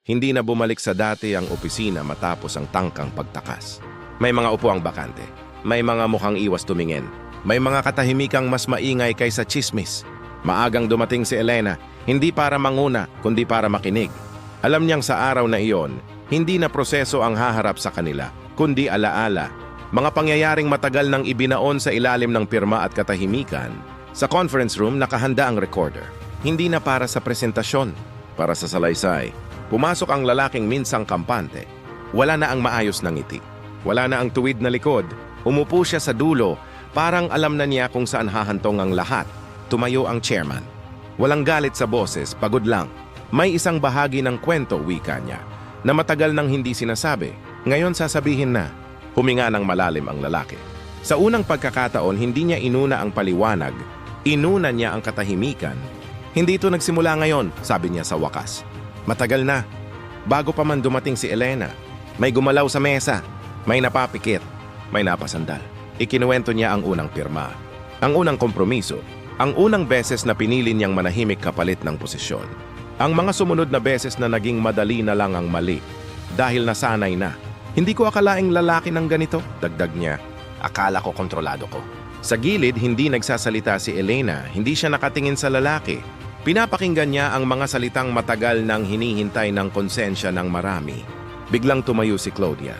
Hindi na bumalik sa dati ang opisina matapos ang tangkang pagtakas. May mga upuang bakante. May mga mukhang iwas tumingin. May mga katahimikang mas maingay kaysa chismis. Maagang dumating si Elena, hindi para manguna, kundi para makinig. Alam niyang sa araw na iyon, hindi na proseso ang haharap sa kanila, kundi alaala. Mga pangyayaring matagal nang ibinaon sa ilalim ng pirma at katahimikan. Sa conference room, nakahanda ang recorder. Hindi na para sa presentasyon, para sa salaysay. Pumasok ang lalaking minsang kampante. Wala na ang maayos na ngiti. Wala na ang tuwid na likod. Umupo siya sa dulo, parang alam na niya kung saan hahantong ang lahat. Tumayo ang chairman. Walang galit sa boses, pagod lang. May isang bahagi ng kwento, wika niya, na matagal nang hindi sinasabi. Ngayon sasabihin na. Huminga ng malalim ang lalaki. Sa unang pagkakataon, hindi niya inuna ang paliwanag. Inuna niya ang katahimikan. Hindi ito nagsimula ngayon, sabi niya sa wakas. Matagal na. Bago pa man dumating si Elena, may gumalaw sa mesa, may napapikit, may napasandal. Ikinuwento niya ang unang pirma, ang unang kompromiso, ang unang beses na pinili niyang manahimik kapalit ng posisyon. Ang mga sumunod na beses na naging madali na lang ang mali dahil nasanay na. Hindi ko akalaing lalaki ng ganito, dagdag niya. Akala ko kontrolado ko. Sa gilid, hindi nagsasalita si Elena, hindi siya nakatingin sa lalaki. Pinapakinggan niya ang mga salitang matagal nang hinihintay ng konsensya ng marami. Biglang tumayo si Claudia.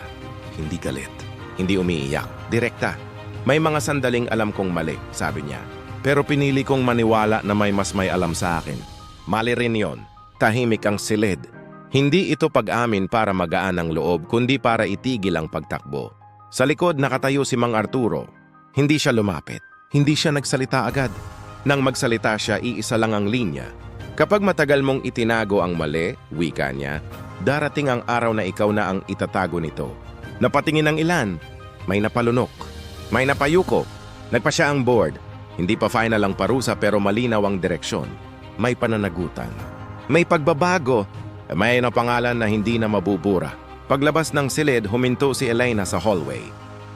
Hindi galit, hindi umiiyak, direkta. May mga sandaling alam kong mali, sabi niya. Pero pinili kong maniwala na may alam sa akin. Mali rin yon. Tahimik ang silid. Hindi ito pag-amin para magaan ang loob, kundi para itigil ang pagtakbo. Sa likod nakatayo si Mang Arturo. Hindi siya lumapit. Hindi siya nagsalita agad. Nang magsalita siya, iisa lang ang linya. Kapag matagal mong itinago ang mali, wika niya, darating ang araw na ikaw na ang itatago nito. Napatingin ng ilan, may napalunok, may napayuko, nagpa siya ang board. Hindi pa final ang parusa pero malinaw ang direksyon. May pananagutan, may pagbabago, may napangalan na hindi na mabubura. Paglabas ng silid, huminto si Elena sa hallway.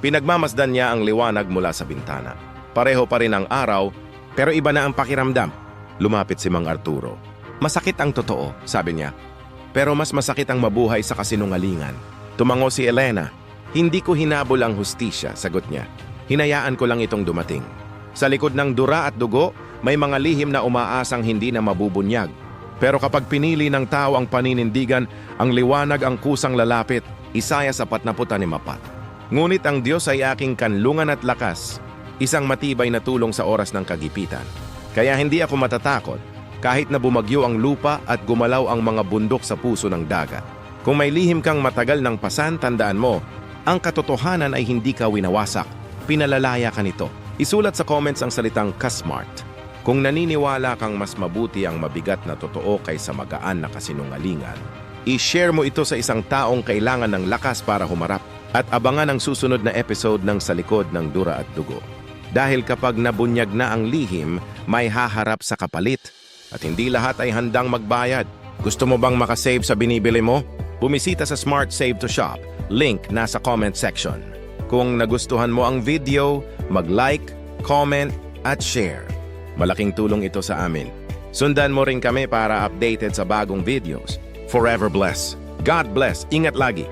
Pinagmamasdan niya ang liwanag mula sa bintana. Pareho pa rin ang araw, pero iba na ang pakiramdam. Lumapit si Mang Arturo. Masakit ang totoo, sabi niya. Pero mas masakit ang mabuhay sa kasinungalingan. Tumango si Elena. Hindi ko hinabol ang hustisya, sagot niya. Hinayaan ko lang itong dumating. Sa likod ng dura at dugo, may mga lihim na umaasang hindi na mabubunyag. Pero kapag pinili ng tao ang paninindigan, ang liwanag ang kusang lalapit, Isaya 44:4. Ngunit ang Diyos ay aking kanlungan at lakas, isang matibay na tulong sa oras ng kagipitan. Kaya hindi ako matatakot kahit na bumagyo ang lupa at gumalaw ang mga bundok sa puso ng dagat. Kung may lihim kang matagal ng pasan, tandaan mo, ang katotohanan ay hindi ka winawasak. Pinalalaya ka nito. Isulat sa comments ang salitang kasmart. Kung naniniwala kang mas mabuti ang mabigat na totoo kaysa magaan na kasinungalingan, i-share mo ito sa isang taong kailangan ng lakas para humarap at abangan ang susunod na episode ng Sa Likod ng Dura at Dugo. Dahil kapag nabunyag na ang lihim, may haharap sa kapalit. At hindi lahat ay handang magbayad. Gusto mo bang makasave sa binibili mo? Bumisita sa Smart Save to Shop. Link nasa comment section. Kung nagustuhan mo ang video, mag-like, comment, at share. Malaking tulong ito sa amin. Sundan mo rin kami para updated sa bagong videos. Forever bless. God bless. Ingat lagi.